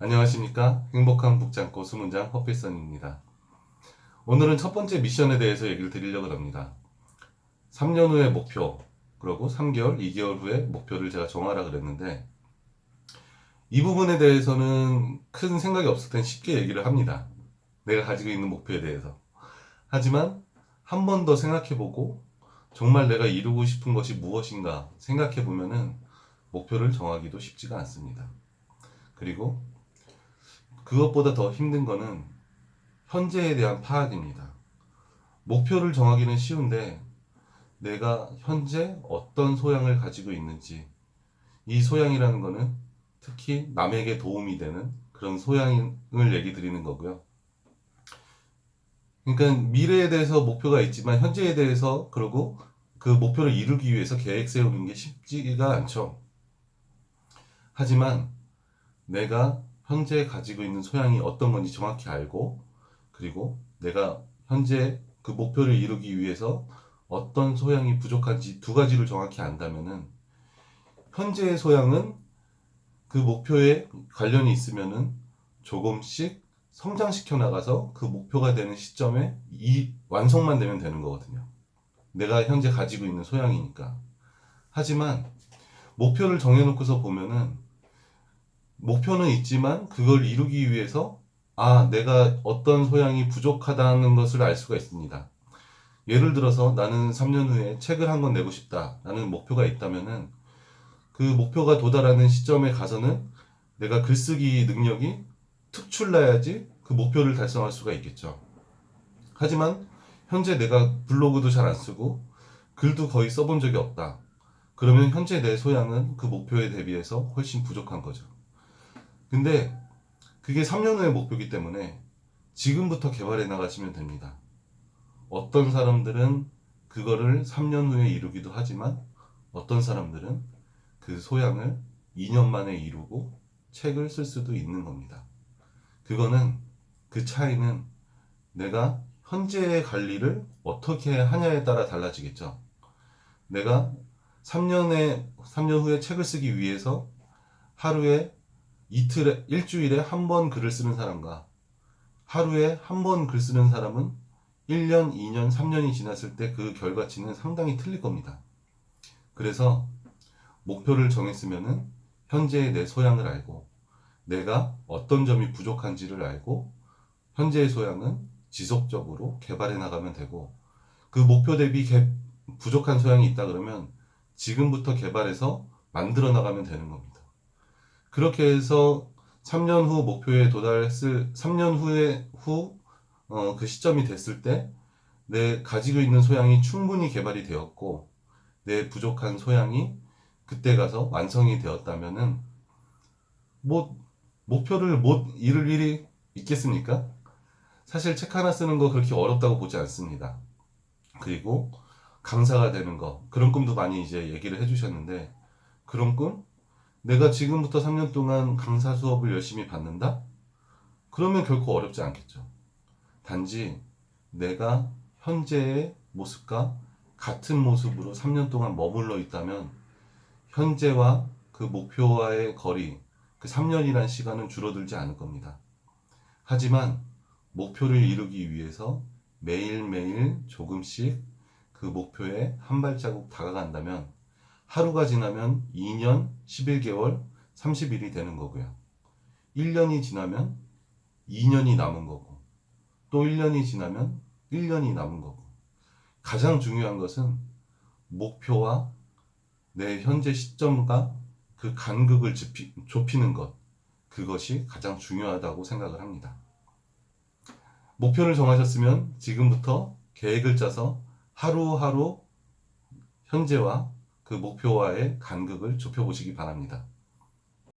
안녕하십니까? 행복한 북창고 수문장 허필선입니다. 오늘은 첫 번째 미션에 대해서 얘기를 드리려고 합니다. 3년 후의 목표, 그리고 3개월, 2개월 후의 목표를 제가 정하라 그랬는데 이 부분에 대해서는 큰 생각이 없을 땐 쉽게 얘기를 합니다. 내가 가지고 있는 목표에 대해서. 하지만 한 번 더 생각해보고 정말 내가 이루고 싶은 것이 무엇인가 생각해보면은 목표를 정하기도 쉽지가 않습니다. 그리고 그것보다 더 힘든 거는 현재에 대한 파악입니다. 목표를 정하기는 쉬운데 내가 현재 어떤 소양을 가지고 있는지, 이 소양이라는 거는 특히 남에게 도움이 되는 그런 소양을 얘기 드리는 거고요. 그러니까 미래에 대해서 목표가 있지만 현재에 대해서, 그리고 그 목표를 이루기 위해서 계획 세우는 게 쉽지가 않죠. 하지만 내가 현재 가지고 있는 소양이 어떤 건지 정확히 알고, 그리고 내가 현재 그 목표를 이루기 위해서 어떤 소양이 부족한지 두 가지를 정확히 안다면은 현재의 소양은 그 목표에 관련이 있으면은 조금씩 성장시켜 나가서 그 목표가 되는 시점에 이 완성만 되면 되는 거거든요. 내가 현재 가지고 있는 소양이니까. 하지만 목표를 정해놓고서 보면은 목표는 있지만 그걸 이루기 위해서 내가 어떤 소양이 부족하다는 것을 알 수가 있습니다. 예를 들어서 나는 3년 후에 책을 한 권 내고 싶다라는 목표가 있다면은 그 목표가 도달하는 시점에 가서는 내가 글쓰기 능력이 특출나야지 그 목표를 달성할 수가 있겠죠. 하지만 현재 내가 블로그도 잘 안 쓰고 글도 거의 써본 적이 없다. 그러면 현재 내 소양은 그 목표에 대비해서 훨씬 부족한 거죠. 근데 그게 3년 후의 목표이기 때문에 지금부터 개발해 나가시면 됩니다. 어떤 사람들은 그거를 3년 후에 이루기도 하지만 어떤 사람들은 그 소양을 2년 만에 이루고 책을 쓸 수도 있는 겁니다. 그거는 그 차이는 내가 현재의 관리를 어떻게 하냐에 따라 달라지겠죠. 내가 3년 후에 책을 쓰기 위해서 하루에 일주일에 한 번 글을 쓰는 사람과 하루에 한 번 글 쓰는 사람은 1년, 2년, 3년이 지났을 때 그 결과치는 상당히 틀릴 겁니다. 그래서 목표를 정했으면은 현재의 내 소양을 알고 내가 어떤 점이 부족한지를 알고 현재의 소양은 지속적으로 개발해 나가면 되고, 그 목표 대비 부족한 소양이 있다 그러면 지금부터 개발해서 만들어 나가면 되는 겁니다. 그렇게 해서 3년 후 목표에 도달했을 3년 후에 그 시점이 됐을 때 내 가지고 있는 소양이 충분히 개발이 되었고 내 부족한 소양이 그때 가서 완성이 되었다면은 뭐 목표를 못 이룰 일이 있겠습니까? 사실 책 하나 쓰는 거 그렇게 어렵다고 보지 않습니다. 그리고 강사가 되는 거, 그런 꿈도 많이 이제 얘기를 해주셨는데, 그런 꿈? 내가 지금부터 3년 동안 강사 수업을 열심히 받는다? 그러면 결코 어렵지 않겠죠. 단지 내가 현재의 모습과 같은 모습으로 3년 동안 머물러 있다면 현재와 그 목표와의 거리, 그 3년이란 시간은 줄어들지 않을 겁니다. 하지만 목표를 이루기 위해서 매일매일 조금씩 그 목표에 한 발자국 다가간다면 하루가 지나면 2년, 11개월, 30일이 되는 거고요. 1년이 지나면 2년이 남은 거고, 또 1년이 지나면 1년이 남은 거고, 가장 중요한 것은 목표와 내 현재 시점과 그 간극을 좁히는 것, 그것이 가장 중요하다고 생각을 합니다. 목표를 정하셨으면 지금부터 계획을 짜서 하루하루 현재와 그 목표와의 간극을 좁혀보시기 바랍니다.